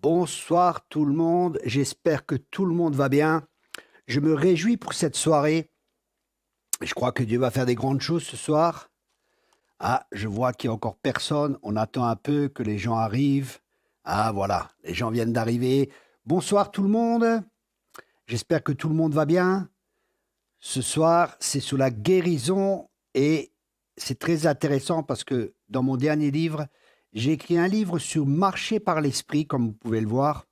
Bonsoir tout le monde, j'espère que tout le monde va bien. Je me réjouis pour cette soirée. Je crois que Dieu va faire des grandes choses ce soir. Ah, je vois qu'il n'y a encore personne. On attend un peu que les gens arrivent. Ah, voilà, les gens viennent d'arriver. Bonsoir tout le monde. J'espère que tout le monde va bien. Ce soir, c'est sur la guérison et c'est très intéressant parce que dans mon dernier livre, j'ai écrit un livre sur marcher par l'esprit, comme vous pouvez le voir.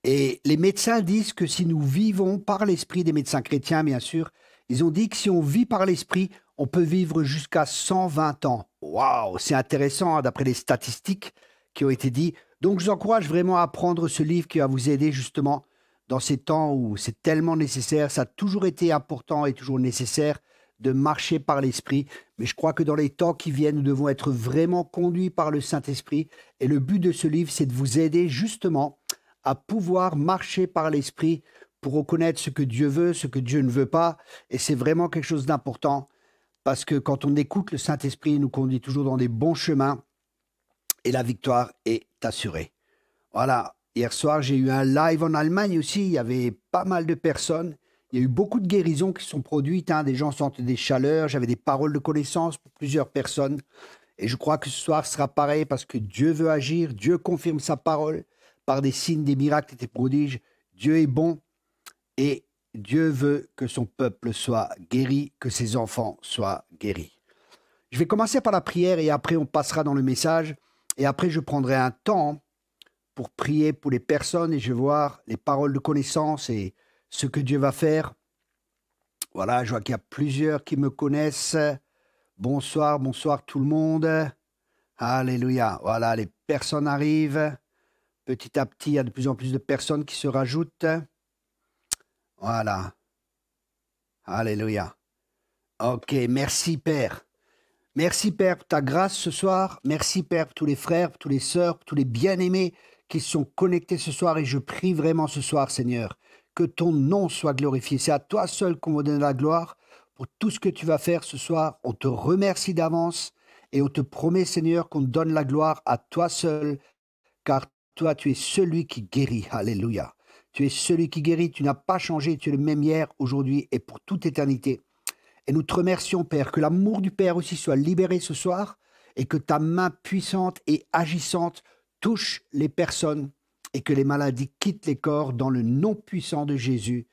Et les médecins disent que si nous vivons par l'esprit, des médecins chrétiens bien sûr, ils ont dit que si on vit par l'esprit, on peut vivre jusqu'à 120 ans. Waouh, c'est intéressant hein, d'après les statistiques qui ont été dites. Donc je vous encourage vraiment à prendre ce livre qui va vous aider justement dans ces temps où c'est tellement nécessaire. Ça a toujours été important et toujours nécessaire de marcher par l'esprit. Mais je crois que dans les temps qui viennent, nous devons être vraiment conduits par le Saint-Esprit. Et le but de ce livre, c'est de vous aider justement à pouvoir marcher par l'esprit pour reconnaître ce que Dieu veut, ce que Dieu ne veut pas. Et c'est vraiment quelque chose d'important parce que quand on écoute le Saint-Esprit, il nous conduit toujours dans des bons chemins et la victoire est assurée. Voilà, hier soir, j'ai eu un live en Allemagne aussi. Il y avait pas mal de personnes. Il y a eu beaucoup de guérisons qui sont produites. Hein. Des gens sentent des chaleurs. J'avais des paroles de connaissance pour plusieurs personnes. Et je crois que ce soir sera pareil parce que Dieu veut agir. Dieu confirme sa parole par des signes, des miracles et des prodiges. Dieu est bon et Dieu veut que son peuple soit guéri, que ses enfants soient guéris. Je vais commencer par la prière et après on passera dans le message. Et après je prendrai un temps pour prier pour les personnes et je vais voir les paroles de connaissance et ce que Dieu va faire. Voilà, je vois qu'il y a plusieurs qui me connaissent. Bonsoir, bonsoir tout le monde. Alléluia. Voilà, les personnes arrivent. Petit à petit, il y a de plus en plus de personnes qui se rajoutent. Voilà. Alléluia. Ok, merci Père. Merci Père pour ta grâce ce soir. Merci Père pour tous les frères, pour tous les sœurs, pour tous les bien-aimés qui sont connectés ce soir. Et je prie vraiment ce soir, Seigneur, que ton nom soit glorifié. C'est à toi seul qu'on va donner la gloire pour tout ce que tu vas faire ce soir. On te remercie d'avance et on te promet, Seigneur, qu'on donne la gloire à toi seul, car toi, tu es celui qui guérit. Alléluia. Tu es celui qui guérit. Tu n'as pas changé. Tu es le même hier, aujourd'hui et pour toute éternité. Et nous te remercions, Père, que l'amour du Père aussi soit libéré ce soir et que ta main puissante et agissante touche les personnes et que les maladies quittent les corps dans le nom puissant de Jésus.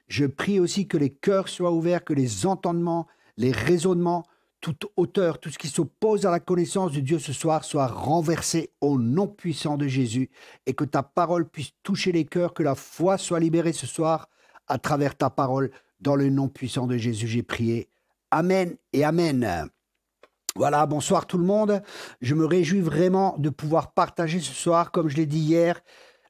Je prie aussi que les cœurs soient ouverts, que les entendements, les raisonnements, toute hauteur, tout ce qui s'oppose à la connaissance de Dieu ce soir soit renversé au nom puissant de Jésus et que ta parole puisse toucher les cœurs, que la foi soit libérée ce soir à travers ta parole. Dans le nom puissant de Jésus, j'ai prié. Amen et amen. Voilà, bonsoir tout le monde. Je me réjouis vraiment de pouvoir partager ce soir, comme je l'ai dit hier,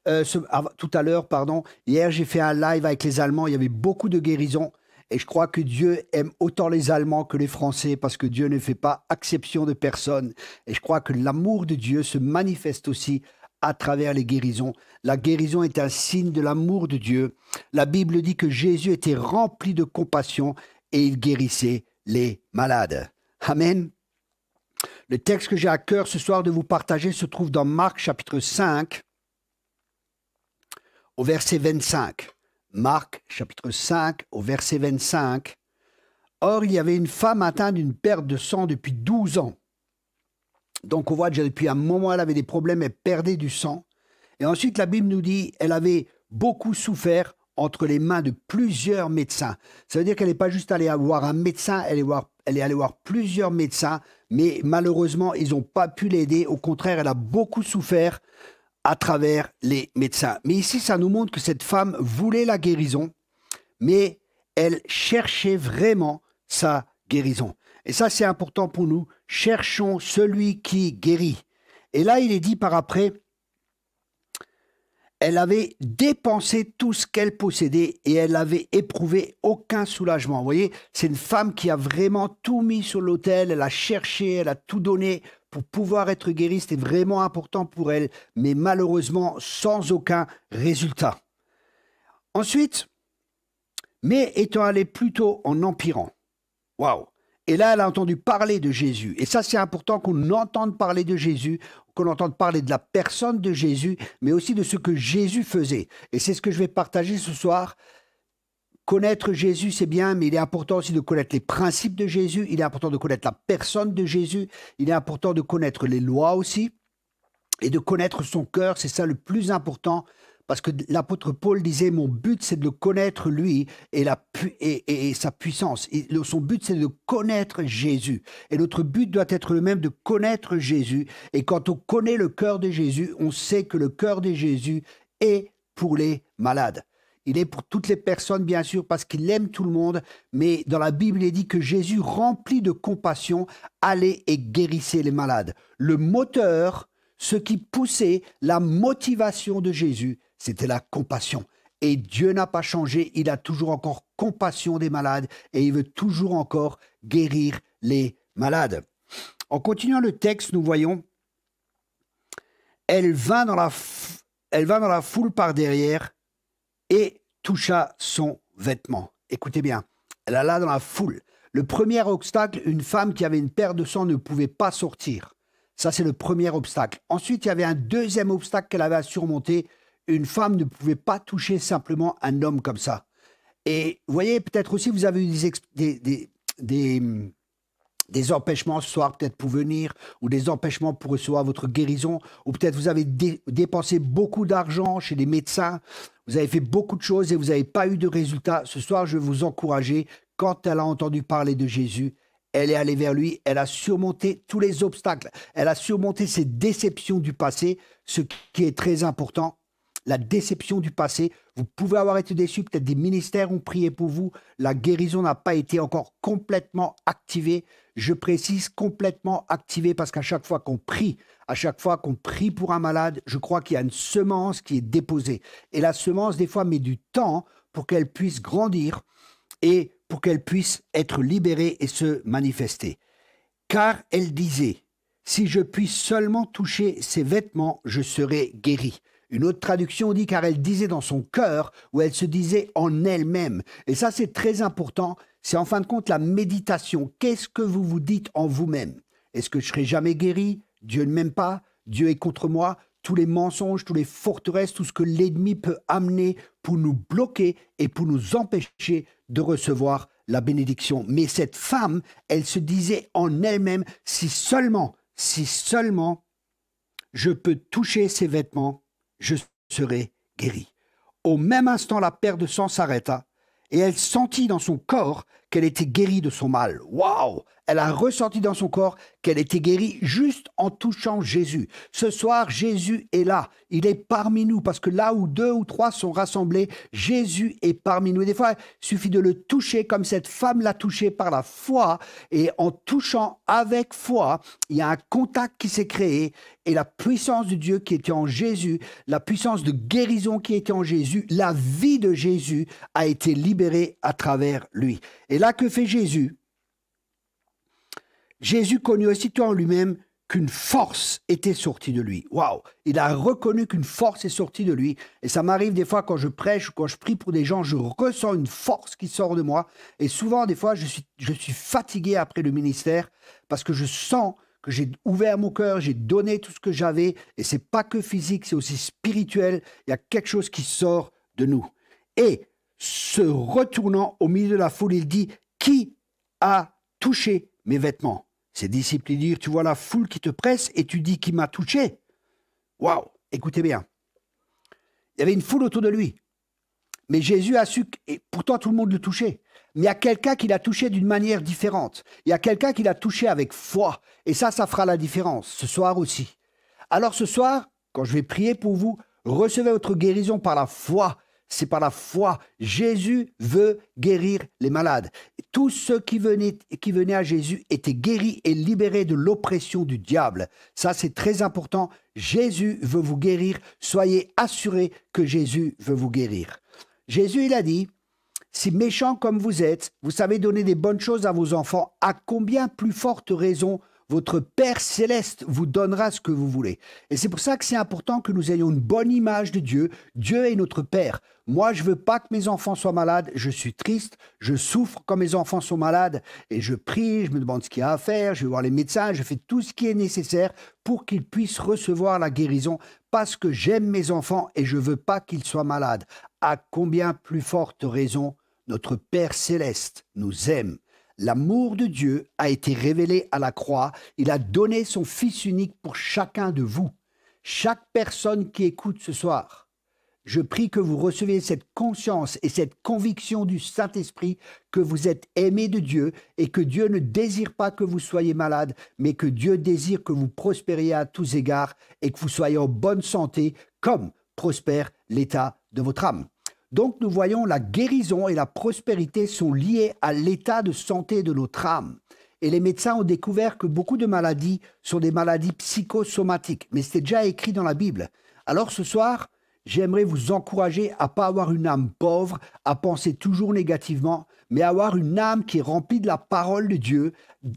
tout à l'heure, pardon. Hier, j'ai fait un live avec les Allemands. Il y avait beaucoup de guérisons. Et je crois que Dieu aime autant les Allemands que les Français parce que Dieu ne fait pas exception de personne. Et je crois que l'amour de Dieu se manifeste aussi à travers les guérisons. La guérison est un signe de l'amour de Dieu. La Bible dit que Jésus était rempli de compassion et il guérissait les malades. Amen. Le texte que j'ai à cœur ce soir de vous partager se trouve dans Marc chapitre 5 au verset 25. Marc chapitre 5 au verset 25. Or, il y avait une femme atteinte d'une perte de sang depuis 12 ans. Donc on voit déjà depuis un moment, elle avait des problèmes, elle perdait du sang. Et ensuite, la Bible nous dit, elle avait beaucoup souffert entre les mains de plusieurs médecins. Ça veut dire qu'elle n'est pas juste allée voir un médecin, elle est allée voir plusieurs médecins, mais malheureusement, ils n'ont pas pu l'aider. Au contraire, elle a beaucoup souffert à travers les médecins. Mais ici, ça nous montre que cette femme voulait la guérison, mais elle cherchait vraiment sa guérison. Et ça, c'est important pour nous. Cherchons celui qui guérit. Et là, il est dit par après, elle avait dépensé tout ce qu'elle possédait et elle n'avait éprouvé aucun soulagement. Vous voyez, c'est une femme qui a vraiment tout mis sur l'autel, elle a cherché, elle a tout donné pour pouvoir être guérie. C'était vraiment important pour elle, mais malheureusement, sans aucun résultat. Ensuite, mais étant allée plutôt en empirant. Waouh! Et là, elle a entendu parler de Jésus. Et ça, c'est important qu'on entende parler de Jésus, qu'on entende parler de la personne de Jésus, mais aussi de ce que Jésus faisait. Et c'est ce que je vais partager ce soir. Connaître Jésus, c'est bien, mais il est important aussi de connaître les principes de Jésus. Il est important de connaître la personne de Jésus. Il est important de connaître les lois aussi et de connaître son cœur. C'est ça le plus important. Parce que l'apôtre Paul disait, mon but, c'est de le connaître lui et sa puissance. Et son but, c'est de connaître Jésus. Et notre but doit être le même, de connaître Jésus. Et quand on connaît le cœur de Jésus, on sait que le cœur de Jésus est pour les malades. Il est pour toutes les personnes, bien sûr, parce qu'il aime tout le monde. Mais dans la Bible, il est dit que Jésus, rempli de compassion, allait et guérissait les malades. Le moteur, ce qui poussait la motivation de Jésus, c'était la compassion. Et Dieu n'a pas changé, il a toujours encore compassion des malades et il veut toujours encore guérir les malades. En continuant le texte, nous voyons, elle vint dans la foule par derrière et toucha son vêtement. Écoutez bien, elle alla dans la foule. Le premier obstacle, une femme qui avait une perte de sang ne pouvait pas sortir. Ça, c'est le premier obstacle. Ensuite, il y avait un deuxième obstacle qu'elle avait à surmonter. Une femme ne pouvait pas toucher simplement un homme comme ça. Et vous voyez, peut-être aussi, vous avez eu des empêchements ce soir, peut-être pour venir, ou des empêchements pour recevoir votre guérison, ou peut-être vous avez dépensé beaucoup d'argent chez les médecins, vous avez fait beaucoup de choses et vous n'avez pas eu de résultats. Ce soir, je vais vous encourager, quand elle a entendu parler de Jésus, elle est allée vers lui, elle a surmonté tous les obstacles, elle a surmonté ses déceptions du passé, ce qui est très important. La déception du passé, vous pouvez avoir été déçu, peut-être des ministères ont prié pour vous, la guérison n'a pas été encore complètement activée. Je précise complètement activée parce qu'à chaque fois qu'on prie pour un malade, je crois qu'il y a une semence qui est déposée. Et la semence, des fois, met du temps pour qu'elle puisse grandir et pour qu'elle puisse être libérée et se manifester. Car elle disait, si je puis seulement toucher ses vêtements, je serai guérie. Une autre traduction dit car elle disait dans son cœur ou elle se disait en elle-même. Et ça, c'est très important. C'est en fin de compte la méditation. Qu'est-ce que vous vous dites en vous-même? Est-ce que je serai jamais guéri? Dieu ne m'aime pas? Dieu est contre moi? Tous les mensonges, tous les forteresses, tout ce que l'ennemi peut amener pour nous bloquer et pour nous empêcher de recevoir la bénédiction. Mais cette femme, elle se disait en elle-même, si seulement je peux toucher ses vêtements, je serai guéri. Au même instant, la perte de sang s'arrêta et elle sentit dans son corps qu'elle était guérie de son mal. Waouh! Elle a ressenti dans son corps qu'elle était guérie juste en touchant Jésus. Ce soir, Jésus est là. Il est parmi nous parce que là où 2 ou 3 sont rassemblés, Jésus est parmi nous. Et des fois, il suffit de le toucher comme cette femme l'a touché par la foi. Et en touchant avec foi, il y a un contact qui s'est créé et la puissance de Dieu qui était en Jésus, la puissance de guérison qui était en Jésus, la vie de Jésus a été libérée à travers lui. Et là, que fait Jésus? Jésus connut aussitôt en lui-même qu'une force était sortie de lui. Waouh! Il a reconnu qu'une force est sortie de lui. Et ça m'arrive des fois quand je prêche ou quand je prie pour des gens, je ressens une force qui sort de moi. Et souvent, des fois, je suis fatigué après le ministère parce que je sens que j'ai ouvert mon cœur, j'ai donné tout ce que j'avais. Et c'est pas que physique, c'est aussi spirituel. Il y a quelque chose qui sort de nous. Et se retournant au milieu de la foule, il dit, qui a touché mes vêtements? Ses disciples lui dirent, tu vois la foule qui te presse et tu dis qui m'a touché. Waouh, écoutez bien. Il y avait une foule autour de lui. Mais Jésus a su, et pourtant tout le monde le touchait. Mais il y a quelqu'un qui l'a touché d'une manière différente. Il y a quelqu'un qui l'a touché avec foi. Et ça fera la différence, ce soir aussi. Alors ce soir, quand je vais prier pour vous, recevez votre guérison par la foi. C'est par la foi. Jésus veut guérir les malades. Tous ceux qui venaient à Jésus étaient guéris et libérés de l'oppression du diable. Ça, c'est très important. Jésus veut vous guérir. Soyez assurés que Jésus veut vous guérir. Jésus, il a dit, si méchants comme vous êtes, vous savez donner des bonnes choses à vos enfants, à combien plus forte raison votre Père céleste vous donnera ce que vous voulez. Et c'est pour ça que c'est important que nous ayons une bonne image de Dieu. Dieu est notre Père. Moi, je veux pas que mes enfants soient malades. Je suis triste, je souffre quand mes enfants sont malades et je prie, je me demande ce qu'il y a à faire, je vais voir les médecins, je fais tout ce qui est nécessaire pour qu'ils puissent recevoir la guérison parce que j'aime mes enfants et je veux pas qu'ils soient malades. À combien plus forte raison notre Père céleste nous aime. L'amour de Dieu a été révélé à la croix. Il a donné son Fils unique pour chacun de vous. Chaque personne qui écoute ce soir, je prie que vous receviez cette conscience et cette conviction du Saint-Esprit que vous êtes aimé de Dieu et que Dieu ne désire pas que vous soyez malade, mais que Dieu désire que vous prospériez à tous égards et que vous soyez en bonne santé, comme prospère l'état de votre âme. Donc nous voyons la guérison et la prospérité sont liées à l'état de santé de notre âme. Et les médecins ont découvert que beaucoup de maladies sont des maladies psychosomatiques, mais c'était déjà écrit dans la Bible. Alors ce soir, j'aimerais vous encourager à ne pas avoir une âme pauvre, à penser toujours négativement, mais à avoir une âme qui est remplie de la parole de Dieu,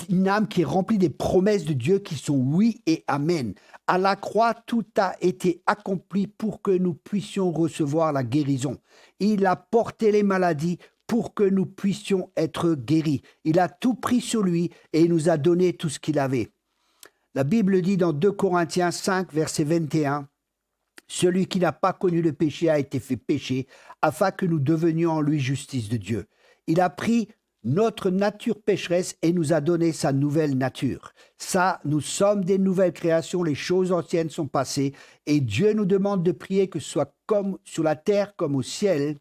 une âme qui est remplie des promesses de Dieu qui sont oui et amen. À la croix, tout a été accompli pour que nous puissions recevoir la guérison. Il a porté les maladies pour que nous puissions être guéris. Il a tout pris sur lui et il nous a donné tout ce qu'il avait. La Bible dit dans 2 Corinthiens 5, verset 21, « Celui qui n'a pas connu le péché a été fait péché, afin que nous devenions en lui justice de Dieu. Il a pris notre nature pécheresse et nous a donné sa nouvelle nature. Ça, nous sommes des nouvelles créations, les choses anciennes sont passées et Dieu nous demande de prier que ce soit comme sur la terre comme au ciel,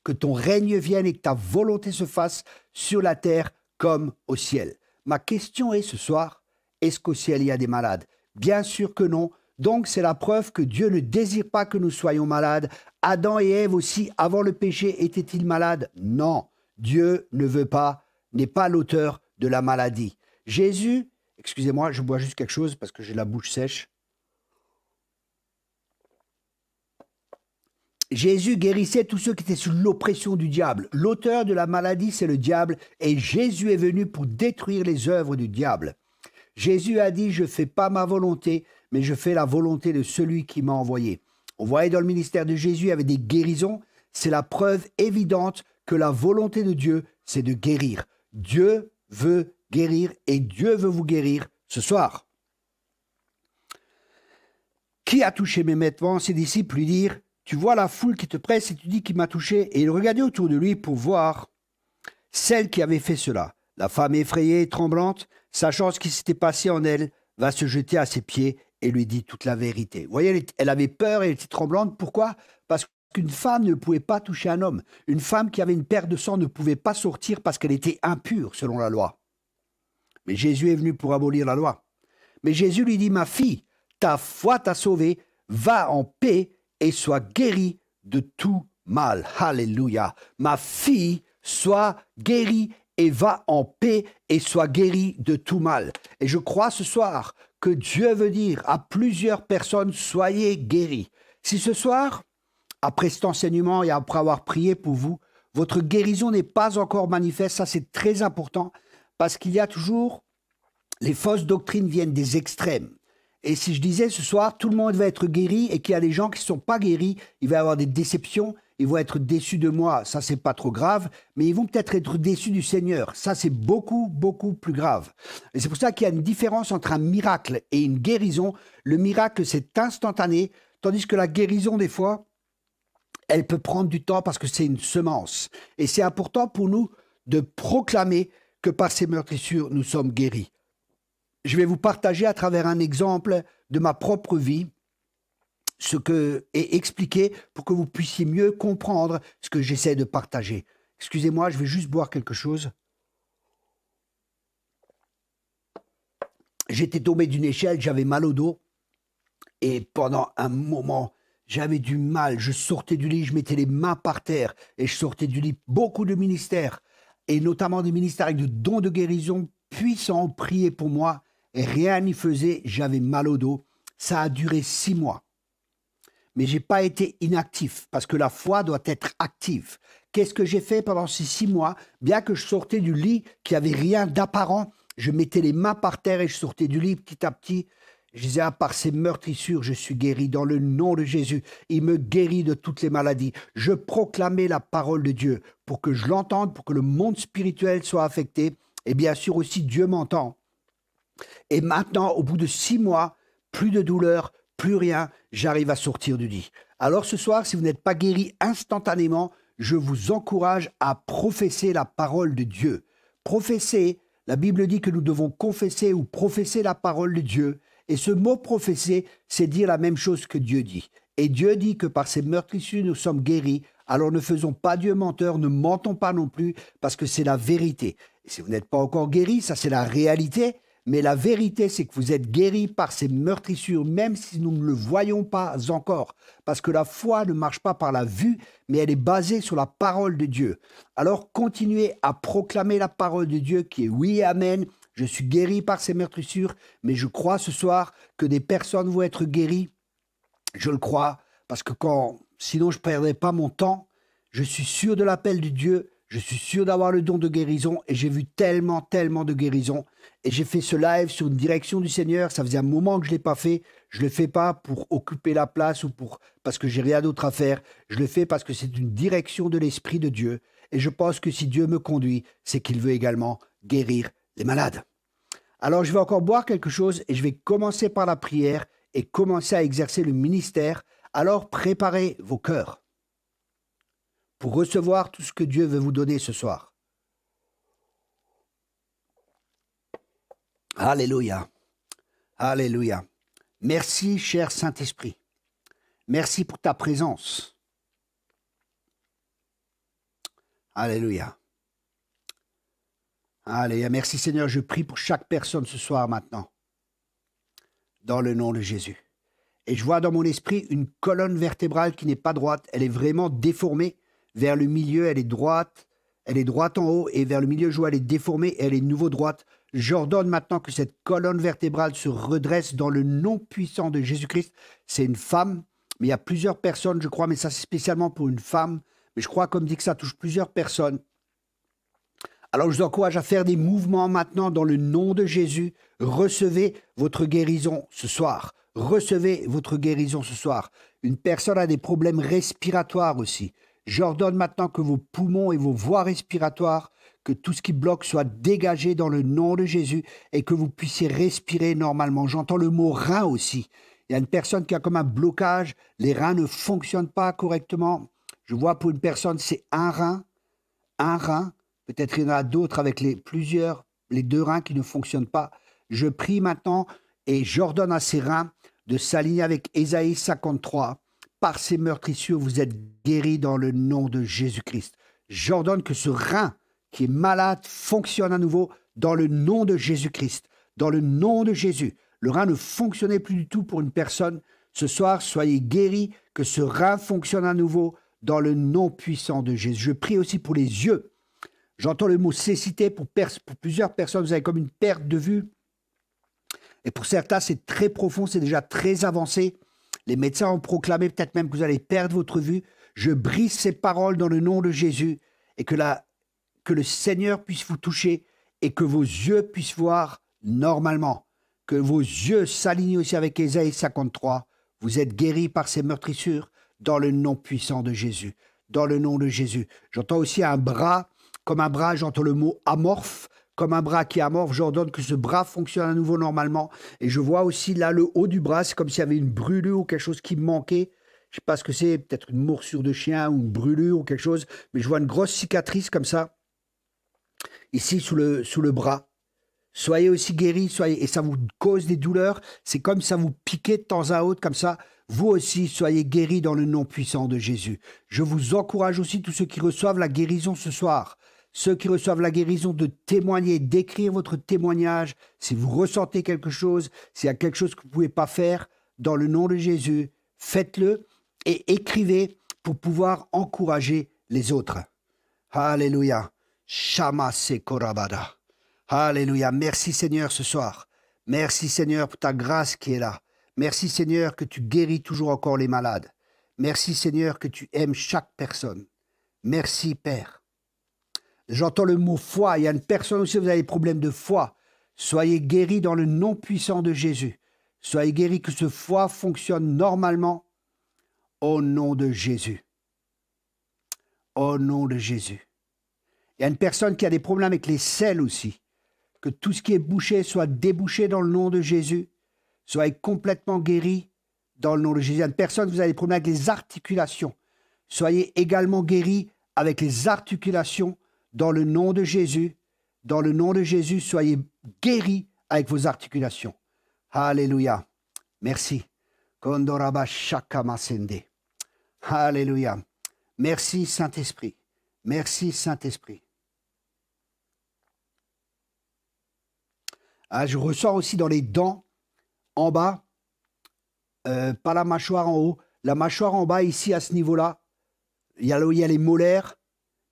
que ton règne vienne et que ta volonté se fasse sur la terre comme au ciel. » Ma question est ce soir, est-ce qu'au ciel il y a des malades? Bien sûr que non. Donc c'est la preuve que Dieu ne désire pas que nous soyons malades. Adam et Ève aussi, avant le péché, étaient-ils malades? Non. Dieu ne veut pas, n'est pas l'auteur de la maladie. Jésus, excusez-moi, je bois juste quelque chose parce que j'ai la bouche sèche. Jésus guérissait tous ceux qui étaient sous l'oppression du diable. L'auteur de la maladie, c'est le diable, et Jésus est venu pour détruire les œuvres du diable. Jésus a dit, je ne fais pas ma volonté, mais je fais la volonté de celui qui m'a envoyé. On voyait dans le ministère de Jésus, il y avait des guérisons. C'est la preuve évidente que la volonté de Dieu, c'est de guérir. Dieu veut guérir et Dieu veut vous guérir ce soir. Qui a touché mes vêtements? Ses disciples lui dirent, tu vois la foule qui te presse et tu dis qui m'a touché. Et il regardait autour de lui pour voir celle qui avait fait cela. La femme effrayée et tremblante, sachant ce qui s'était passé en elle, va se jeter à ses pieds et lui dit toute la vérité. Vous voyez, elle avait peur et elle était tremblante. Pourquoi? Parce qu'une femme ne pouvait pas toucher un homme. Une femme qui avait une perte de sang ne pouvait pas sortir parce qu'elle était impure selon la loi. Mais Jésus est venu pour abolir la loi. Mais Jésus lui dit, ma fille, ta foi t'a sauvée, va en paix et sois guérie de tout mal. Alléluia. Ma fille, sois guérie et va en paix et sois guérie de tout mal. Et je crois ce soir que Dieu veut dire à plusieurs personnes, soyez guéris. Si ce soir, après cet enseignement et après avoir prié pour vous, votre guérison n'est pas encore manifeste, ça c'est très important, parce qu'il y a toujours, les fausses doctrines viennent des extrêmes. Et si je disais ce soir, tout le monde va être guéri et qu'il y a des gens qui ne sont pas guéris, il va y avoir des déceptions, ils vont être déçus de moi, ça c'est pas trop grave, mais ils vont peut-être être déçus du Seigneur, ça c'est beaucoup, beaucoup plus grave. Et c'est pour ça qu'il y a une différence entre un miracle et une guérison. Le miracle c'est instantané, tandis que la guérison des fois, elle peut prendre du temps parce que c'est une semence. Et c'est important pour nous de proclamer que par ces meurtrissures, nous sommes guéris. Je vais vous partager à travers un exemple de ma propre vie et expliquer pour que vous puissiez mieux comprendre ce que j'essaie de partager. Excusez-moi, je vais juste boire quelque chose. J'étais tombé d'une échelle, j'avais mal au dos et pendant un moment, j'avais du mal. Je sortais du lit, je mettais les mains par terre et je sortais du lit. Beaucoup de ministères et notamment des ministères avec de dons de guérison puissants priaient pour moi. Et rien n'y faisait, j'avais mal au dos. Ça a duré 6 mois. Mais je n'ai pas été inactif, parce que la foi doit être active. Qu'est-ce que j'ai fait pendant ces 6 mois? Bien que je sortais du lit, qu'il n'y avait rien d'apparent, je mettais les mains par terre et je sortais du lit petit à petit. Je disais, ah, par ces meurtrissures, je suis guéri dans le nom de Jésus. Il me guérit de toutes les maladies. Je proclamais la parole de Dieu pour que je l'entende, pour que le monde spirituel soit affecté. Et bien sûr aussi, Dieu m'entend. Et maintenant, au bout de 6 mois, plus de douleur, plus rien, j'arrive à sortir du lit. Alors ce soir, si vous n'êtes pas guéri instantanément, je vous encourage à professer la parole de Dieu. Professer, la Bible dit que nous devons confesser ou professer la parole de Dieu. Et ce mot professer, c'est dire la même chose que Dieu dit. Et Dieu dit que par ses meurtrissures, nous sommes guéris. Alors ne faisons pas Dieu menteur, ne mentons pas non plus, parce que c'est la vérité. Et si vous n'êtes pas encore guéri, ça c'est la réalité. Mais la vérité, c'est que vous êtes guéris par ces meurtrissures, même si nous ne le voyons pas encore. Parce que la foi ne marche pas par la vue, mais elle est basée sur la parole de Dieu. Alors continuez à proclamer la parole de Dieu qui est oui et amen. Je suis guéri par ces meurtrissures, mais je crois ce soir que des personnes vont être guéries. Je le crois, parce que sinon je ne perdrais pas mon temps. Je suis sûr de l'appel de Dieu. Je suis sûr d'avoir le don de guérison et j'ai vu tellement de guérison. Et j'ai fait ce live sur une direction du Seigneur. Ça faisait un moment que je ne l'ai pas fait. Je ne le fais pas pour occuper la place ou parce que j'ai rien d'autre à faire. Je le fais parce que c'est une direction de l'Esprit de Dieu. Et je pense que si Dieu me conduit, c'est qu'il veut également guérir les malades. Alors je vais encore boire quelque chose et je vais commencer par la prière et commencer à exercer le ministère. Alors préparez vos cœurs pour recevoir tout ce que Dieu veut vous donner ce soir. Alléluia. Alléluia. Merci, cher Saint-Esprit. Merci pour ta présence. Alléluia. Alléluia. Merci, Seigneur. Je prie pour chaque personne ce soir maintenant. Dans le nom de Jésus. Et je vois dans mon esprit une colonne vertébrale qui n'est pas droite. Elle est vraiment déformée. Vers le milieu, elle est droite en haut, et vers le milieu, je vois, elle est déformée, elle est nouveau droite. J'ordonne maintenant que cette colonne vertébrale se redresse dans le nom puissant de Jésus-Christ. C'est une femme, mais il y a plusieurs personnes, je crois, mais ça c'est spécialement pour une femme. Mais je crois, comme dit, que ça touche plusieurs personnes. Alors je vous encourage à faire des mouvements maintenant dans le nom de Jésus. Recevez votre guérison ce soir. Recevez votre guérison ce soir. Une personne a des problèmes respiratoires aussi. J'ordonne maintenant que vos poumons et vos voies respiratoires, que tout ce qui bloque soit dégagé dans le nom de Jésus et que vous puissiez respirer normalement. J'entends le mot rein aussi. Il y a une personne qui a comme un blocage, les reins ne fonctionnent pas correctement. Je vois pour une personne, c'est un rein. Peut-être il y en a d'autres avec les 2 reins qui ne fonctionnent pas. Je prie maintenant et j'ordonne à ces reins de s'aligner avec Ésaïe 53. Par ces meurtrissures, vous êtes guéris dans le nom de Jésus-Christ. J'ordonne que ce rein qui est malade fonctionne à nouveau dans le nom de Jésus-Christ. Dans le nom de Jésus. Le rein ne fonctionnait plus du tout pour une personne. Ce soir, soyez guéris, que ce rein fonctionne à nouveau dans le nom puissant de Jésus. Je prie aussi pour les yeux. J'entends le mot cécité pour plusieurs personnes. Vous avez comme une perte de vue. Et pour certains, c'est très profond, c'est déjà très avancé. Les médecins ont proclamé peut-être même que vous allez perdre votre vue. Je brise ces paroles dans le nom de Jésus et que le Seigneur puisse vous toucher et que vos yeux puissent voir normalement. Que vos yeux s'alignent aussi avec Ésaïe 53. Vous êtes guéris par ces meurtrissures dans le nom puissant de Jésus. Dans le nom de Jésus. J'entends aussi un bras, comme un bras, j'entends le mot amorphe. Comme un bras qui est amorphe, j'ordonne que ce bras fonctionne à nouveau normalement. Et je vois aussi là le haut du bras, c'est comme s'il y avait une brûlure ou quelque chose qui manquait. Je ne sais pas ce que c'est, peut-être une morsure de chien ou une brûlure ou quelque chose. Mais je vois une grosse cicatrice comme ça, ici sous le bras. Soyez aussi guéris, et ça vous cause des douleurs. C'est comme ça vous piquez de temps à autre, comme ça. Vous aussi, soyez guéris dans le nom puissant de Jésus. Je vous encourage aussi, tous ceux qui reçoivent la guérison ce soir. Ceux qui reçoivent la guérison, de témoigner, d'écrire votre témoignage. Si vous ressentez quelque chose, s'il y a quelque chose que vous ne pouvez pas faire, dans le nom de Jésus, faites-le et écrivez pour pouvoir encourager les autres. Alléluia. Shama Sekorabada. Alléluia. Merci Seigneur ce soir. Merci Seigneur pour ta grâce qui est là. Merci Seigneur que tu guéris toujours encore les malades. Merci Seigneur que tu aimes chaque personne. Merci Père. J'entends le mot foi. Il y a une personne aussi, vous avez des problèmes de foi. Soyez guéris dans le nom puissant de Jésus. Soyez guéris, que ce foie fonctionne normalement au nom de Jésus. Au nom de Jésus. Il y a une personne qui a des problèmes avec les selles aussi. Que tout ce qui est bouché soit débouché dans le nom de Jésus. Soyez complètement guéris dans le nom de Jésus. Il y a une personne, vous avez des problèmes avec les articulations. Soyez également guéris avec les articulations dans le nom de Jésus. Dans le nom de Jésus, soyez guéris avec vos articulations. Alléluia. Merci. Kondoraba shakamasende. Alléluia. Merci Saint-Esprit. Merci Saint-Esprit. Ah, je ressens aussi dans les dents en bas, pas la mâchoire en haut, la mâchoire en bas ici à ce niveau-là. Il y a les molaires.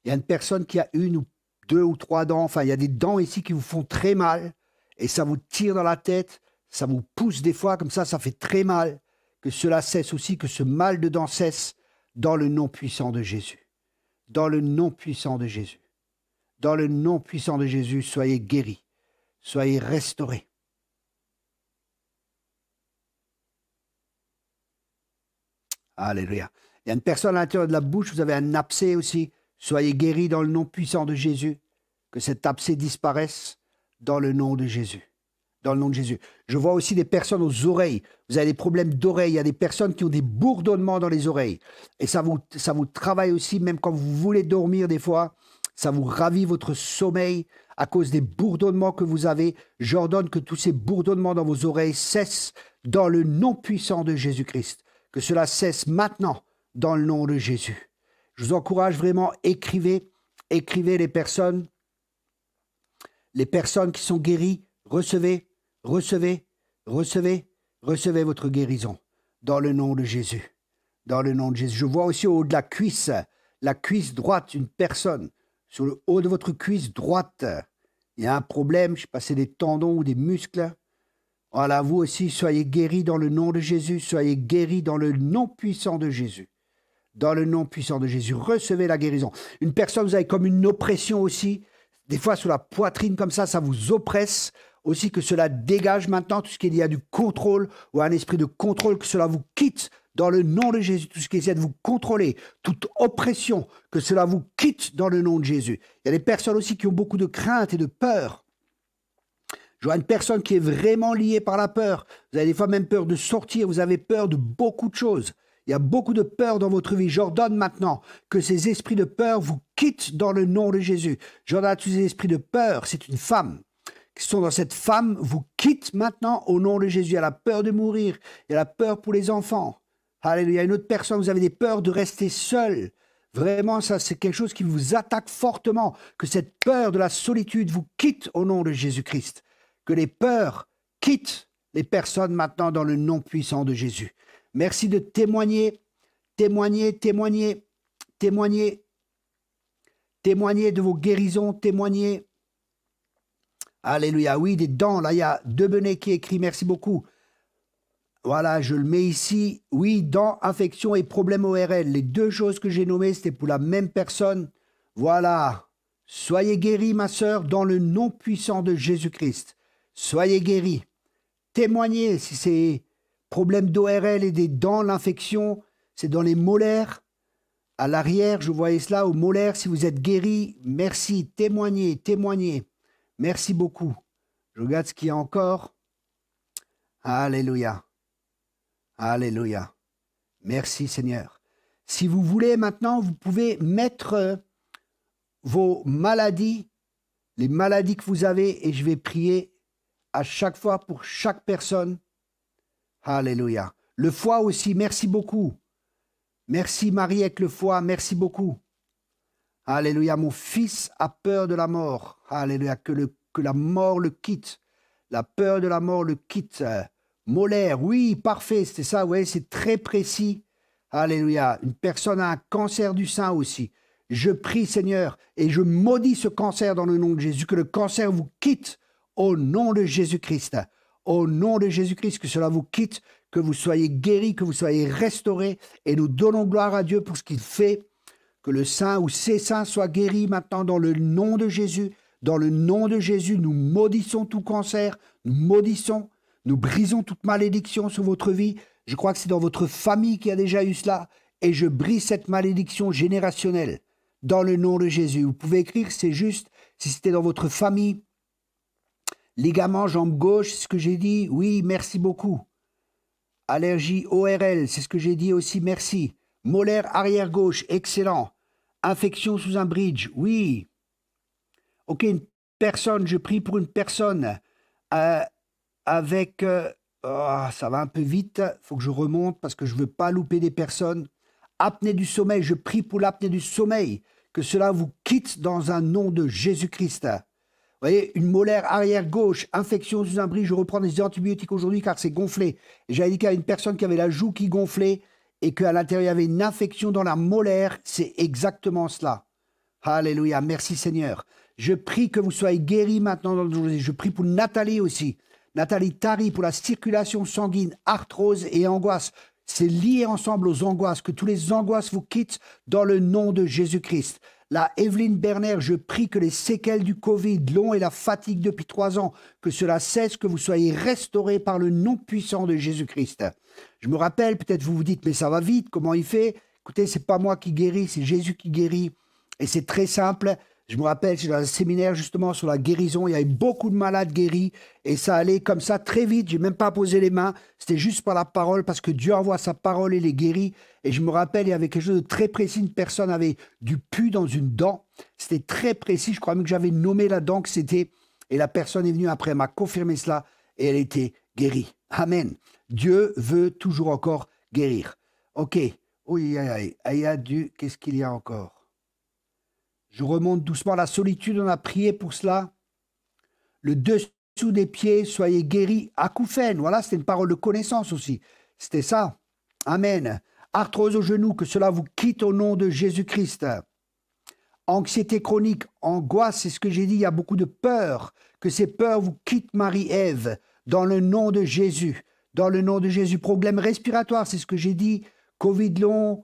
Il y a une personne qui a 1 ou 2 ou 3 dents. Enfin, il y a des dents ici qui vous font très mal et ça vous tire dans la tête. Ça vous pousse des fois comme ça fait très mal. Que cela cesse aussi, que ce mal de dents cesse dans le nom puissant de Jésus. Dans le nom puissant de Jésus. Dans le nom puissant de Jésus, soyez guéris. Soyez restaurés. Alléluia. Il y a une personne à l'intérieur de la bouche, vous avez un abcès aussi. Soyez guéris dans le nom puissant de Jésus. Que cet abcès disparaisse dans le nom de Jésus. Dans le nom de Jésus. Je vois aussi des personnes aux oreilles. Vous avez des problèmes d'oreilles. Il y a des personnes qui ont des bourdonnements dans les oreilles. Et ça vous travaille aussi, même quand vous voulez dormir des fois. Ça vous ravit votre sommeil à cause des bourdonnements que vous avez. J'ordonne que tous ces bourdonnements dans vos oreilles cessent dans le nom puissant de Jésus-Christ. Que cela cesse maintenant dans le nom de Jésus. Je vous encourage vraiment, écrivez les personnes qui sont guéries, recevez votre guérison dans le nom de Jésus. Dans le nom de Jésus. Je vois aussi au haut de la cuisse droite, une personne. Sur le haut de votre cuisse droite, il y a un problème, je ne sais pas si c'est des tendons ou des muscles. Voilà, vous aussi, soyez guéris dans le nom de Jésus, soyez guéris dans le nom puissant de Jésus. Dans le nom puissant de Jésus, recevez la guérison. Une personne, vous avez comme une oppression aussi, des fois sur la poitrine comme ça vous oppresse. Aussi que cela dégage maintenant tout ce qu'il y a du contrôle ou un esprit de contrôle, que cela vous quitte dans le nom de Jésus. Tout ce qui essaie de vous contrôler, toute oppression, que cela vous quitte dans le nom de Jésus. Il y a des personnes aussi qui ont beaucoup de crainte et de peur. Je vois une personne qui est vraiment liée par la peur. Vous avez des fois même peur de sortir, vous avez peur de beaucoup de choses. Il y a beaucoup de peur dans votre vie. J'ordonne maintenant que ces esprits de peur vous quittent dans le nom de Jésus. J'ordonne à tous ces esprits de peur, c'est une femme, qui sont dans cette femme, vous quittent maintenant au nom de Jésus. Il y a la peur de mourir, il y a la peur pour les enfants. Alléluia. Une autre personne, vous avez des peurs de rester seul. Vraiment, ça, c'est quelque chose qui vous attaque fortement. Que cette peur de la solitude vous quitte au nom de Jésus-Christ. Que les peurs quittent les personnes maintenant dans le nom puissant de Jésus. Merci de témoigner de vos guérisons, témoigner. Alléluia. Oui, des dents. Là, il y a Debenet qui écrit. Merci beaucoup. Voilà, je le mets ici. Oui, dents, infection et problème ORL. Les deux choses que j'ai nommées, c'était pour la même personne. Voilà. Soyez guéris, ma sœur, dans le nom puissant de Jésus-Christ. Soyez guéris. Témoignez si c'est problème d'ORL et des dents, l'infection, c'est dans les molaires. À l'arrière, je voyais cela, aux molaires. Si vous êtes guéris, merci. Témoignez. Merci beaucoup. Je regarde ce qu'il y a encore. Alléluia. Alléluia. Merci Seigneur. Si vous voulez maintenant, vous pouvez mettre vos maladies, les maladies que vous avez, et je vais prier à chaque fois pour chaque personne. Alléluia. Le foie aussi, merci beaucoup. Merci Marie avec le foie, merci beaucoup. Alléluia, mon fils a peur de la mort. Alléluia, que la mort le quitte. La peur de la mort le quitte. Molaire, oui, parfait, c'était ça, oui, c'est très précis. Alléluia. Une personne a un cancer du sein aussi. Je prie, Seigneur, et je maudis ce cancer dans le nom de Jésus, que le cancer vous quitte au nom de Jésus-Christ. Au nom de Jésus-Christ, que cela vous quitte, que vous soyez guéris, que vous soyez restaurés, et nous donnons gloire à Dieu pour ce qu'il fait. Que le sein ou ces seins soient guéris maintenant dans le nom de Jésus, Dans le nom de Jésus, nous maudissons tout cancer, nous brisons toute malédiction sur votre vie. Je crois que c'est dans votre famille qui a déjà eu cela. Et je brise cette malédiction générationnelle dans le nom de Jésus. Vous pouvez écrire, c'est juste, si c'était dans votre famille. Ligament, jambe gauche, c'est ce que j'ai dit. Oui, merci beaucoup. Allergie ORL, c'est ce que j'ai dit aussi, merci. Molaire arrière gauche, excellent. Infection sous un bridge, oui. Ok, une personne, je prie pour une personne avec... ça va un peu vite, il faut que je remonte parce que je ne veux pas louper des personnes. Apnée du sommeil, je prie pour l'apnée du sommeil, que cela vous quitte dans un nom de Jésus-Christ. Vous voyez, une molaire arrière gauche, infection sous un bridge, je reprends des antibiotiques aujourd'hui car c'est gonflé. J'avais dit qu'il y a une personne qui avait la joue qui gonflait et qu'à l'intérieur il y avait une infection dans la molaire, c'est exactement cela. Alléluia, merci Seigneur. Je prie que vous soyez guéris maintenant dans le jour. Je prie pour Nathalie aussi. Nathalie Tari pour la circulation sanguine, arthrose et angoisse. C'est lié ensemble aux angoisses, que tous les angoisses vous quittent dans le nom de Jésus-Christ. La Evelyne Berner, je prie que les séquelles du Covid, long et la fatigue depuis 3 ans, que cela cesse, que vous soyez restaurés par le nom puissant de Jésus-Christ. Je me rappelle, peut-être vous vous dites, mais ça va vite, comment il fait? Écoutez, c'est pas moi qui guéris, c'est Jésus qui guérit. Et c'est très simple. Je me rappelle, c'est dans un séminaire justement sur la guérison, il y avait beaucoup de malades guéris et ça allait comme ça très vite, j'ai même pas posé les mains, c'était juste par la parole parce que Dieu envoie sa parole et les guérit. Et je me rappelle, il y avait quelque chose de très précis, une personne avait du pus dans une dent, c'était très précis, je crois même que j'avais nommé la dent que c'était, et la personne est venue après, elle m'a confirmé cela et elle était guérie. Amen. Dieu veut toujours encore guérir. Ok, oui, il y a qu'est-ce qu'il y a encore? Je remonte doucement. La solitude, on a prié pour cela. Le dessous des pieds, soyez guéris. Acouphènes, voilà, c'était une parole de connaissance aussi. C'était ça. Amen. Arthrose au genou, que cela vous quitte au nom de Jésus-Christ. Anxiété chronique, angoisse, c'est ce que j'ai dit, il y a beaucoup de peur. Que ces peurs vous quittent, Marie-Ève, dans le nom de Jésus. Dans le nom de Jésus. Problème respiratoire, c'est ce que j'ai dit. Covid long,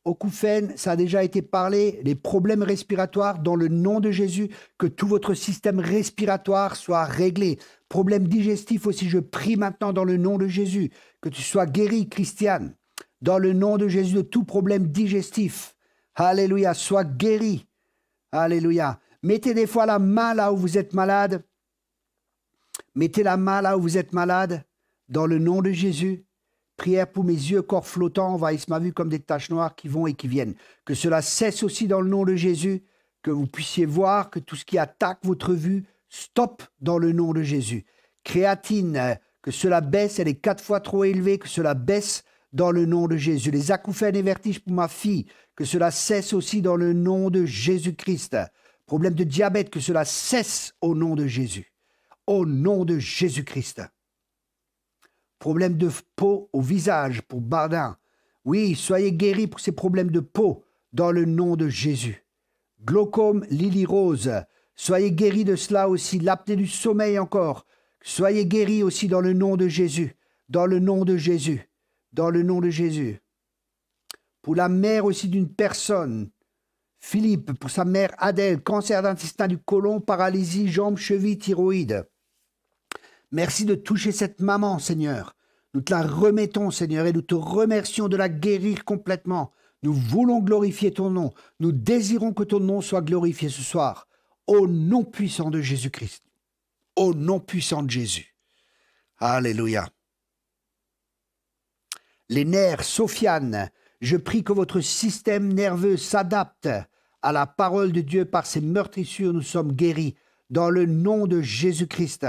acouphènes, ça a déjà été parlé, les problèmes respiratoires, dans le nom de Jésus, que tout votre système respiratoire soit réglé. Problème digestif aussi, je prie maintenant dans le nom de Jésus, que tu sois guéri, Christiane, dans le nom de Jésus, de tout problème digestif. Alléluia, sois guéri. Alléluia. Mettez des fois la main là où vous êtes malade. Mettez la main là où vous êtes malade, dans le nom de Jésus. Prière pour mes yeux, corps flottants, envahissent ma vue comme des taches noires qui vont et qui viennent. Que cela cesse aussi dans le nom de Jésus, que vous puissiez voir que tout ce qui attaque votre vue, stop dans le nom de Jésus. Créatine, que cela baisse, elle est 4 fois trop élevée, que cela baisse dans le nom de Jésus. Les acouphènes et vertiges pour ma fille, que cela cesse aussi dans le nom de Jésus-Christ. Problème de diabète, que cela cesse au nom de Jésus. Au nom de Jésus-Christ. Problème de peau au visage pour Bardin. Oui, soyez guéris pour ces problèmes de peau dans le nom de Jésus. Glaucome, Lily Rose, soyez guéris de cela aussi. L'apnée du sommeil encore. Soyez guéris aussi dans le nom de Jésus. Dans le nom de Jésus. Dans le nom de Jésus. Pour la mère aussi d'une personne. Philippe, pour sa mère Adèle, cancer d'intestin du côlon, paralysie, jambes, chevilles, thyroïde. Merci de toucher cette maman, Seigneur. Nous te la remettons, Seigneur, et nous te remercions de la guérir complètement. Nous voulons glorifier ton nom. Nous désirons que ton nom soit glorifié ce soir. Au nom puissant de Jésus-Christ. Au nom puissant de Jésus. Alléluia. Les nerfs, Sofiane, je prie que votre système nerveux s'adapte à la parole de Dieu. Par ses meurtrissures, nous sommes guéris. Dans le nom de Jésus-Christ.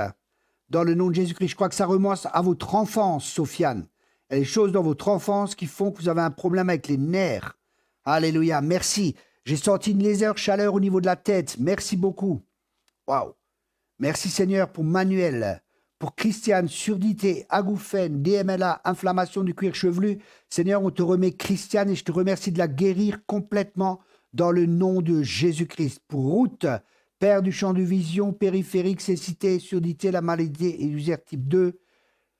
Dans le nom de Jésus-Christ, je crois que ça remonte à votre enfance, Sofiane. Il y a des choses dans votre enfance qui font que vous avez un problème avec les nerfs. Alléluia, merci. J'ai senti une légère chaleur au niveau de la tête. Merci beaucoup. Waouh. Merci Seigneur pour Manuel, pour Christiane, surdité, agouphène, DMLA, inflammation du cuir chevelu. Seigneur, on te remet Christiane et je te remercie de la guérir complètement dans le nom de Jésus-Christ. Pour Ruth, Père du champ de vision, périphérique, cécité, surdité, la maladie et l'usère type 2.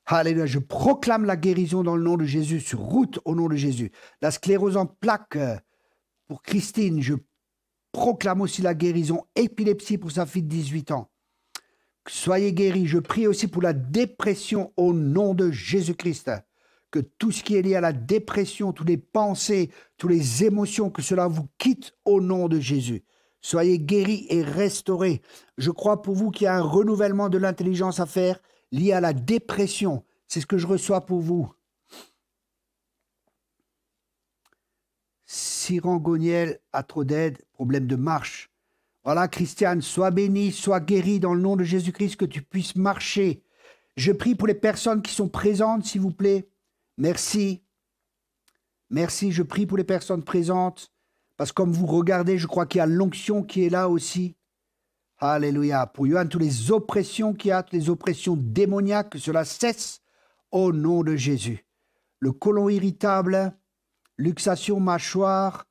Alléluia, je proclame la guérison dans le nom de Jésus, sur route au nom de Jésus. La sclérose en plaques pour Christine, je proclame aussi la guérison. Épilepsie pour sa fille de 18 ans. Soyez guéris. Je prie aussi pour la dépression au nom de Jésus-Christ. Que tout ce qui est lié à la dépression, toutes les pensées, toutes les émotions, que cela vous quitte au nom de Jésus. Soyez guéris et restaurés. Je crois pour vous qu'il y a un renouvellement de l'intelligence à faire lié à la dépression. C'est ce que je reçois pour vous. Cyrangoniel a trop d'aide, problème de marche. Voilà, Christiane, sois bénie, sois guérie dans le nom de Jésus-Christ, que tu puisses marcher. Je prie pour les personnes qui sont présentes, s'il vous plaît. Merci. Merci, je prie pour les personnes présentes. Parce que comme vous regardez, je crois qu'il y a l'onction qui est là aussi. Alléluia. Pour Yohan, toutes les oppressions qu'il y a, toutes les oppressions démoniaques, que cela cesse au nom de Jésus. Le côlon irritable, luxation mâchoire,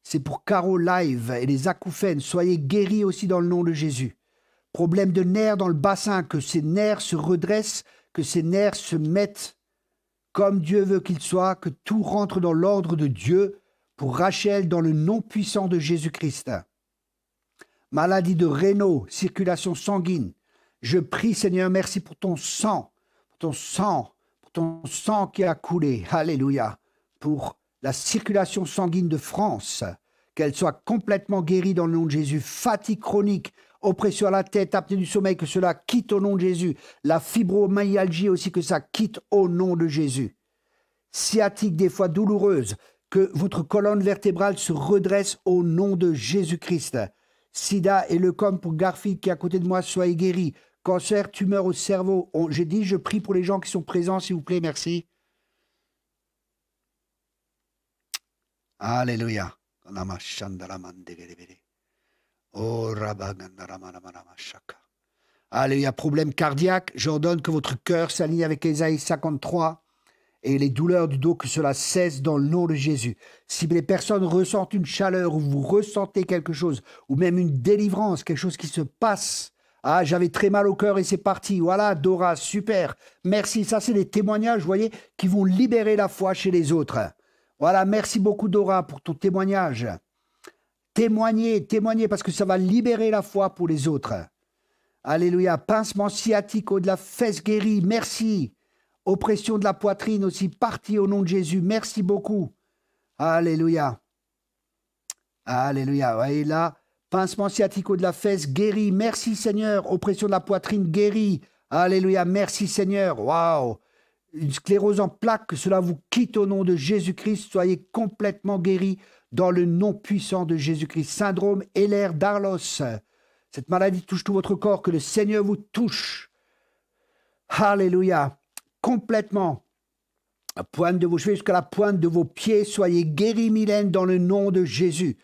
c'est pour Caro Live et les acouphènes. Soyez guéris aussi dans le nom de Jésus. Problème de nerfs dans le bassin, que ces nerfs se redressent, que ces nerfs se mettent comme Dieu veut qu'ils soient, que tout rentre dans l'ordre de Dieu pour Rachel dans le nom puissant de Jésus-Christ. Maladie de rénaux, circulation sanguine. Je prie, Seigneur, merci pour ton sang, pour ton sang qui a coulé. Alléluia. Pour la circulation sanguine de France, qu'elle soit complètement guérie dans le nom de Jésus. Fatigue chronique, oppression à la tête, apnée du sommeil, que cela quitte au nom de Jésus. La fibromyalgie aussi, que ça quitte au nom de Jésus. Sciatique, des fois douloureuse, que votre colonne vertébrale se redresse au nom de Jésus-Christ. Sida et leucome pour Garfield qui est à côté de moi, soyez guéris. Cancer, tumeur au cerveau. J'ai dit, je prie pour les gens qui sont présents, s'il vous plaît, merci. Alléluia. Alléluia. Problème cardiaque, j'ordonne que votre cœur s'aligne avec Ésaïe 53 et les douleurs du dos, que cela cesse dans le nom de Jésus. Si les personnes ressentent une chaleur ou vous ressentez quelque chose, ou même une délivrance, quelque chose qui se passe, ah, j'avais très mal au cœur et c'est parti. Voilà, Dora, super. Merci. Ça, c'est des témoignages, vous voyez, qui vont libérer la foi chez les autres. Voilà, merci beaucoup, Dora, pour ton témoignage. Témoignez, parce que ça va libérer la foi pour les autres. Alléluia. Pincement sciatique de la fesse guérie, merci. Oppression de la poitrine aussi, partie au nom de Jésus. Merci beaucoup. Alléluia. Alléluia. Voyez là, pincement sciatique de la fesse guéri. Merci Seigneur. Oppression de la poitrine guérie. Alléluia. Merci Seigneur. Waouh. Une sclérose en plaques, que cela vous quitte au nom de Jésus-Christ. Soyez complètement guéris dans le nom puissant de Jésus-Christ. Syndrome Ehlers-Danlos. Cette maladie touche tout votre corps. Que le Seigneur vous touche. Alléluia. Complètement. La pointe de vos cheveux jusqu'à la pointe de vos pieds. Soyez guéris, Mylène, dans le nom de Jésus.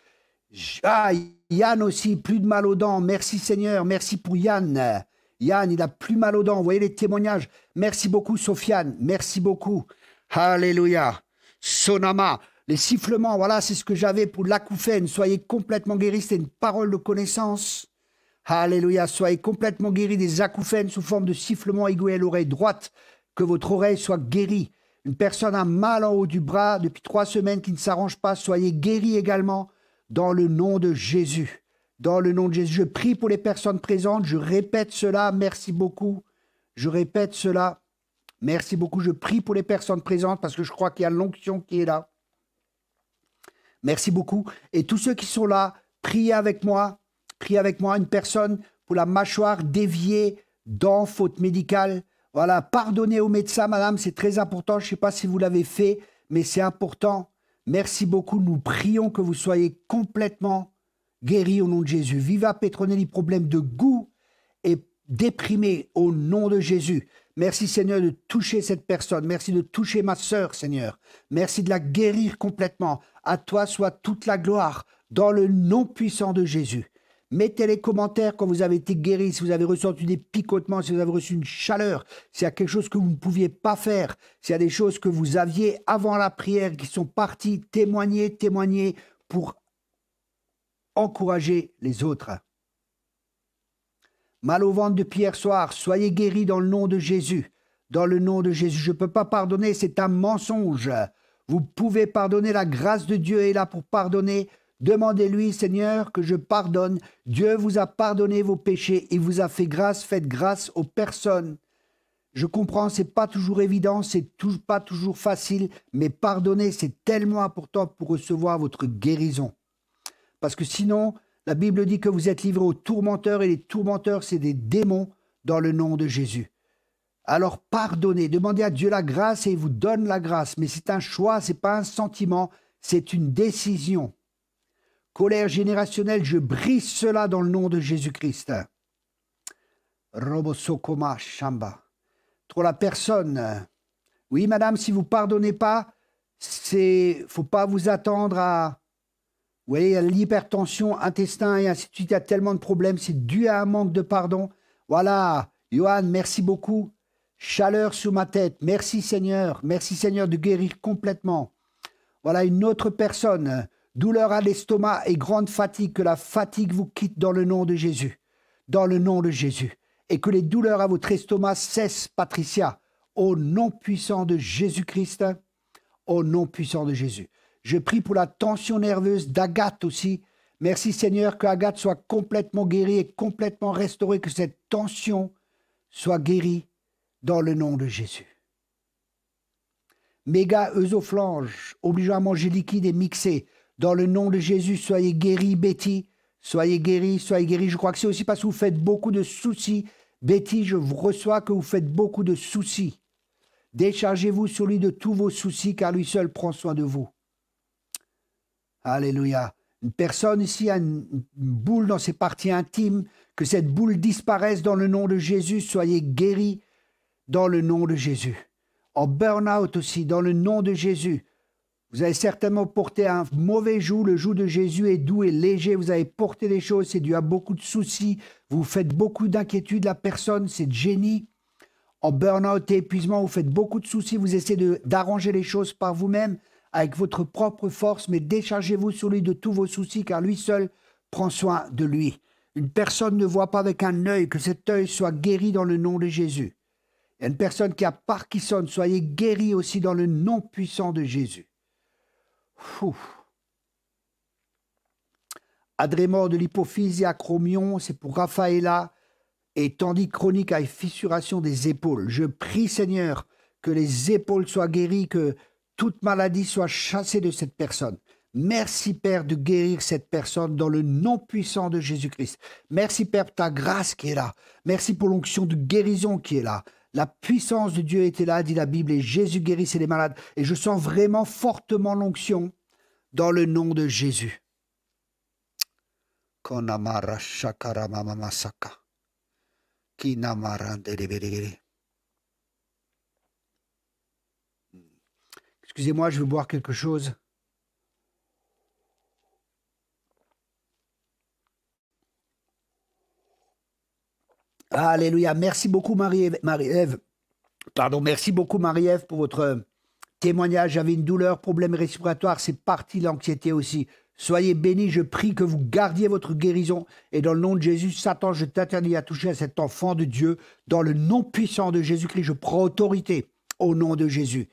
Ah, Yann aussi, plus de mal aux dents. Merci Seigneur. Merci pour Yann. Yann, il a plus mal aux dents. Vous voyez les témoignages. Merci beaucoup, Sofiane. Merci beaucoup. Alléluia. Sonama. Les sifflements, voilà, c'est ce que j'avais pour l'acouphène. Soyez complètement guéris. C'est une parole de connaissance. Alléluia. Soyez complètement guéris des acouphènes sous forme de sifflement aiguë à l'oreille droite. Que votre oreille soit guérie. Une personne a mal en haut du bras depuis 3 semaines qui ne s'arrange pas. Soyez guéris également dans le nom de Jésus. Dans le nom de Jésus. Je prie pour les personnes présentes. Je répète cela. Merci beaucoup. Je répète cela. Merci beaucoup. Je prie pour les personnes présentes parce que je crois qu'il y a l'onction qui est là. Merci beaucoup. Et tous ceux qui sont là, priez avec moi. Priez avec moi. Une personne pour la mâchoire déviée, dents, faute médicale. Voilà, pardonnez au médecin, madame, c'est très important. Je ne sais pas si vous l'avez fait, mais c'est important. Merci beaucoup. Nous prions que vous soyez complètement guéris au nom de Jésus. Viva Petronelli, problème de goût et déprimé au nom de Jésus. Merci, Seigneur, de toucher cette personne. Merci de toucher ma sœur, Seigneur. Merci de la guérir complètement. À toi soit toute la gloire dans le nom puissant de Jésus. Mettez les commentaires quand vous avez été guéri, si vous avez ressenti des picotements, si vous avez reçu une chaleur, s'il y a quelque chose que vous ne pouviez pas faire, s'il y a des choses que vous aviez avant la prière qui sont parties, témoignez pour encourager les autres. Mal au ventre depuis hier soir, soyez guéris dans le nom de Jésus. Dans le nom de Jésus, je ne peux pas pardonner, c'est un mensonge. Vous pouvez pardonner, la grâce de Dieu est là pour pardonner. Demandez-lui, Seigneur, que je pardonne. Dieu vous a pardonné vos péchés. Il vous a fait grâce. Faites grâce aux personnes. Je comprends, c'est pas toujours évident, pas toujours facile, mais pardonner, c'est tellement important pour recevoir votre guérison. Parce que sinon, la Bible dit que vous êtes livrés aux tourmenteurs, et les tourmenteurs, c'est des démons dans le nom de Jésus. Alors pardonnez, demandez à Dieu la grâce et il vous donne la grâce. Mais c'est un choix, c'est pas un sentiment, c'est une décision. Colère générationnelle, je brise cela dans le nom de Jésus-Christ. Robosokoma Shamba. Pour la personne. Oui, madame, si vous ne pardonnez pas, faut pas vous attendre à... Vous voyez, il y a l'hypertension, intestin et ainsi de suite. Il y a tellement de problèmes. C'est dû à un manque de pardon. Voilà. Johan, merci beaucoup. Chaleur sous ma tête. Merci Seigneur. Merci Seigneur de guérir complètement. Voilà une autre personne. Douleur à l'estomac et grande fatigue. Que la fatigue vous quitte dans le nom de Jésus. Dans le nom de Jésus. Et que les douleurs à votre estomac cessent, Patricia, au nom puissant de Jésus-Christ, au nom puissant de Jésus. Je prie pour la tension nerveuse d'Agathe aussi. Merci Seigneur que Agathe soit complètement guérie et complètement restaurée, que cette tension soit guérie dans le nom de Jésus. Méga œsophalange, obligeant à manger liquide et mixé, dans le nom de Jésus, soyez guérie, Betty. Soyez guéris, soyez guéris. Je crois que c'est aussi parce que vous faites beaucoup de soucis. Betty, je vous reçois que vous faites beaucoup de soucis. Déchargez-vous sur lui de tous vos soucis, car lui seul prend soin de vous. Alléluia. Une personne ici a une boule dans ses parties intimes, que cette boule disparaisse dans le nom de Jésus. Soyez guéris dans le nom de Jésus. En burn-out aussi, dans le nom de Jésus. Vous avez certainement porté un mauvais joug. Le joug de Jésus est doux et léger. Vous avez porté des choses. C'est dû à beaucoup de soucis. Vous faites beaucoup d'inquiétudes. La personne, c'est Jenny. En burn-out et épuisement, vous faites beaucoup de soucis. Vous essayez d'arranger les choses par vous-même avec votre propre force. Mais déchargez-vous sur lui de tous vos soucis car lui seul prend soin de lui. Une personne ne voit pas avec un œil. Que cet œil soit guéri dans le nom de Jésus. Il y a une personne qui a Parkinson. Soyez guéri aussi dans le nom puissant de Jésus. Adrémore de l'hypophyse et acromion, c'est pour Raphaëla, et tendinite chronique avec fissuration des épaules. Je prie, Seigneur, que les épaules soient guéries, que toute maladie soit chassée de cette personne. Merci, Père, de guérir cette personne dans le nom puissant de Jésus-Christ. Merci, Père, pour ta grâce qui est là. Merci pour l'onction de guérison qui est là. La puissance de Dieu était là, dit la Bible, et Jésus guérissait les malades. Et je sens vraiment fortement l'onction dans le nom de Jésus. Excusez-moi, je vais boire quelque chose. Alléluia. Merci beaucoup, Marie-Ève. Pardon, merci beaucoup, Marie-Ève, pour votre témoignage. J'avais une douleur, problème respiratoire. C'est parti, l'anxiété aussi. Soyez bénis. Je prie que vous gardiez votre guérison. Et dans le nom de Jésus, Satan, je t'interdis à toucher à cet enfant de Dieu. Dans le nom puissant de Jésus-Christ, je prends autorité au nom de Jésus.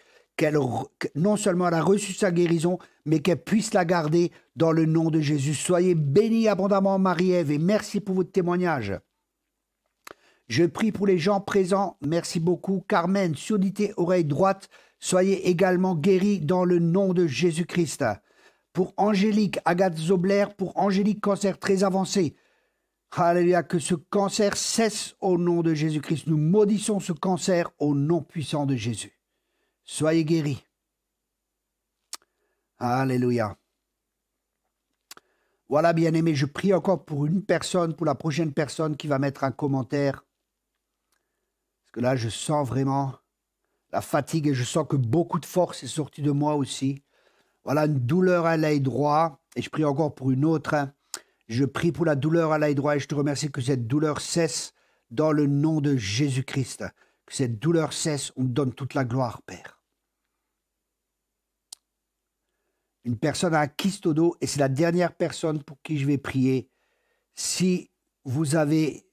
Non seulement elle a reçu sa guérison, mais qu'elle puisse la garder dans le nom de Jésus. Soyez bénis abondamment, Marie-Ève, et merci pour votre témoignage. Je prie pour les gens présents. Merci beaucoup. Carmen, surdité, oreille droite. Soyez également guéris dans le nom de Jésus-Christ. Pour Angélique, Agathe Zobler, pour Angélique, cancer très avancé. Alléluia, que ce cancer cesse au nom de Jésus-Christ. Nous maudissons ce cancer au nom puissant de Jésus. Soyez guéris. Alléluia. Voilà, bien-aimés, je prie encore pour une personne, pour la prochaine personne qui va mettre un commentaire. Parce que là, je sens vraiment la fatigue et je sens que beaucoup de force est sortie de moi aussi. Voilà, une douleur à l'œil droit. Et je prie encore pour une autre. Je prie pour la douleur à l'œil droit et je te remercie que cette douleur cesse dans le nom de Jésus-Christ. Que cette douleur cesse, on te donne toute la gloire, Père. Une personne a un kyste au dos et c'est la dernière personne pour qui je vais prier. Si vous avez...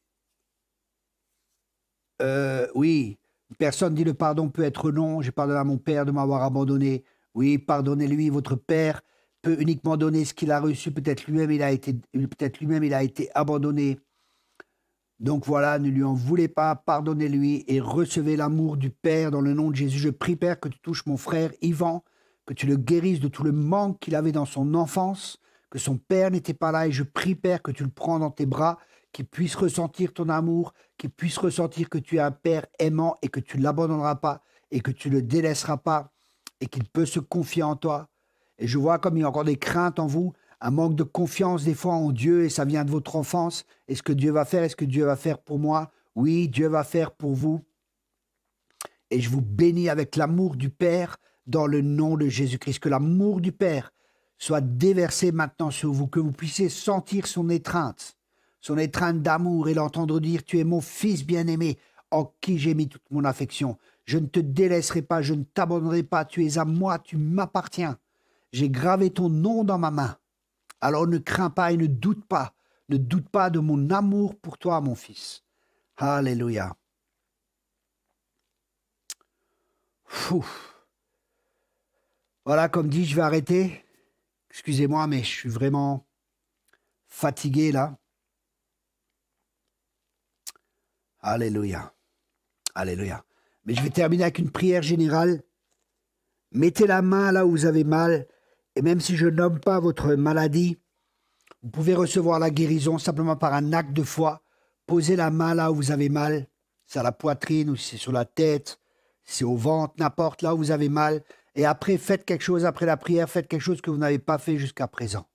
oui, une personne dit le pardon peut être non. J'ai pardonné à mon père de m'avoir abandonné. Oui, pardonnez-lui, votre père peut uniquement donner ce qu'il a reçu. Peut-être lui-même, il a été abandonné. Donc voilà, ne lui en voulez pas, pardonnez-lui et recevez l'amour du Père dans le nom de Jésus. Je prie, Père, que tu touches mon frère Yvan, que tu le guérisses de tout le manque qu'il avait dans son enfance, que son père n'était pas là. Et je prie, Père, que tu le prends dans tes bras, qu'il puisse ressentir ton amour, qu'il puisse ressentir que tu es un Père aimant et que tu ne l'abandonneras pas et que tu ne le délaisseras pas et qu'il peut se confier en toi. Et je vois comme il y a encore des craintes en vous, un manque de confiance des fois en Dieu et ça vient de votre enfance. Est-ce que Dieu va faire? Est-ce que Dieu va faire pour moi? Oui, Dieu va faire pour vous. Et je vous bénis avec l'amour du Père dans le nom de Jésus-Christ. Que l'amour du Père soit déversé maintenant sur vous, que vous puissiez sentir son étreinte d'amour et l'entendre dire « Tu es mon fils bien-aimé en qui j'ai mis toute mon affection. Je ne te délaisserai pas, je ne t'abandonnerai pas, tu es à moi, tu m'appartiens. J'ai gravé ton nom dans ma main. Alors ne crains pas et ne doute pas de mon amour pour toi, mon fils. » Alléluia. Voilà, comme dit, je vais arrêter. Excusez-moi, mais je suis vraiment fatigué là. Alléluia. Alléluia. Mais je vais terminer avec une prière générale. Mettez la main là où vous avez mal. Et même si je nomme pas votre maladie, vous pouvez recevoir la guérison simplement par un acte de foi. Posez la main là où vous avez mal. C'est à la poitrine ou c'est sur la tête, c'est au ventre, n'importe là où vous avez mal. Et après, faites quelque chose, après la prière, faites quelque chose que vous n'avez pas fait jusqu'à présent.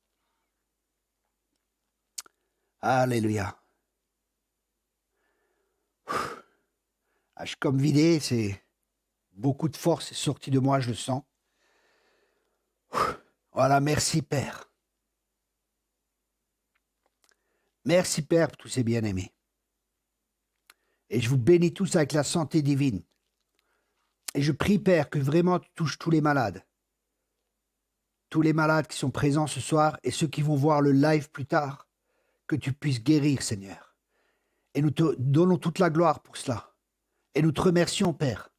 Alléluia. Je suis comme vidé, c'est beaucoup de force est sortie de moi, je le sens. Voilà, merci Père. Merci Père pour tous ces bien-aimés. Et je vous bénis tous avec la santé divine. Et je prie Père que vraiment tu touches tous les malades. Tous les malades qui sont présents ce soir et ceux qui vont voir le live plus tard. Que tu puisses guérir Seigneur. Et nous te donnons toute la gloire pour cela. Et nous te remercions Père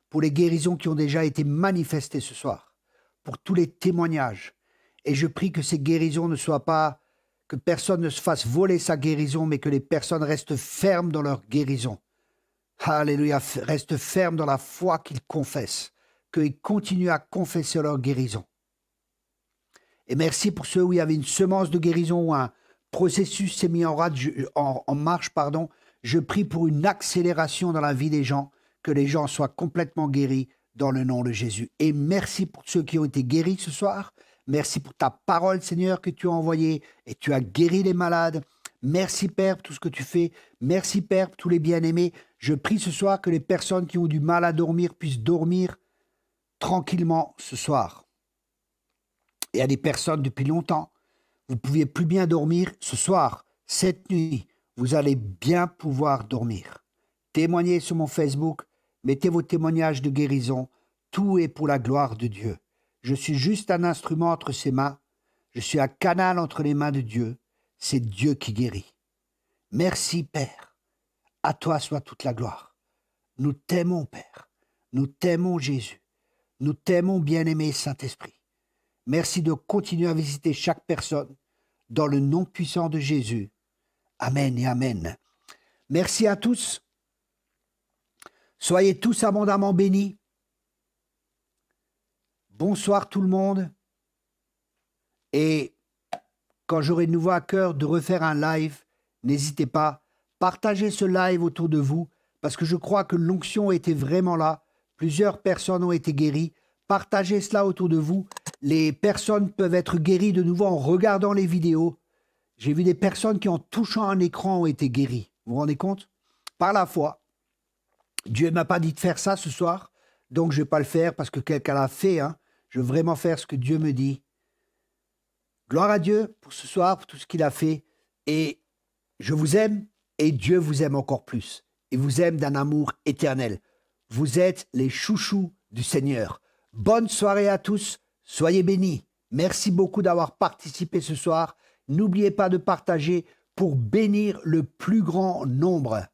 pour les guérisons qui ont déjà été manifestées ce soir. Pour tous les témoignages. Et je prie que ces guérisons ne soient pas, que personne ne se fasse voler sa guérison, mais que les personnes restent fermes dans leur guérison. Alléluia, restent fermes dans la foi qu'ils confessent, qu'ils continuent à confesser leur guérison. Et merci pour ceux où il y avait une semence de guérison ou un processus s'est mis en marche. Je prie pour une accélération dans la vie des gens, que les gens soient complètement guéris dans le nom de Jésus. Et merci pour ceux qui ont été guéris ce soir. Merci pour ta parole, Seigneur, que tu as envoyée et tu as guéri les malades. Merci, Père, pour tout ce que tu fais. Merci, Père, pour tous les bien-aimés. Je prie ce soir que les personnes qui ont du mal à dormir puissent dormir tranquillement ce soir. Il y a des personnes depuis longtemps, vous ne pouviez plus bien dormir. Ce soir, cette nuit, vous allez bien pouvoir dormir. Témoignez sur mon Facebook, mettez vos témoignages de guérison. Tout est pour la gloire de Dieu. Je suis juste un instrument entre ses mains. Je suis un canal entre les mains de Dieu. C'est Dieu qui guérit. Merci, Père. À toi soit toute la gloire. Nous t'aimons, Père. Nous t'aimons, Jésus. Nous t'aimons, bien-aimé Saint-Esprit. Merci de continuer à visiter chaque personne dans le nom puissant de Jésus. Amen et amen. Merci à tous. Soyez tous abondamment bénis. Bonsoir tout le monde. Et quand j'aurai de nouveau à cœur de refaire un live, n'hésitez pas, partagez ce live autour de vous, parce que je crois que l'onction était vraiment là. Plusieurs personnes ont été guéries. Partagez cela autour de vous. Les personnes peuvent être guéries de nouveau en regardant les vidéos. J'ai vu des personnes qui, en touchant un écran, ont été guéries. Vous vous rendez compte? Par la foi. Dieu ne m'a pas dit de faire ça ce soir, donc je ne vais pas le faire parce que quelqu'un l'a fait. Je veux vraiment faire ce que Dieu me dit. Gloire à Dieu pour ce soir, pour tout ce qu'il a fait. Et je vous aime et Dieu vous aime encore plus. Il vous aime d'un amour éternel. Vous êtes les chouchous du Seigneur. Bonne soirée à tous. Soyez bénis. Merci beaucoup d'avoir participé ce soir. N'oubliez pas de partager pour bénir le plus grand nombre.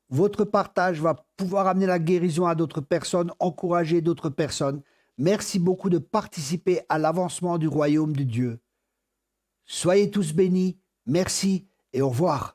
Votre partage va pouvoir amener la guérison à d'autres personnes, encourager d'autres personnes. Merci beaucoup de participer à l'avancement du royaume de Dieu. Soyez tous bénis, merci et au revoir.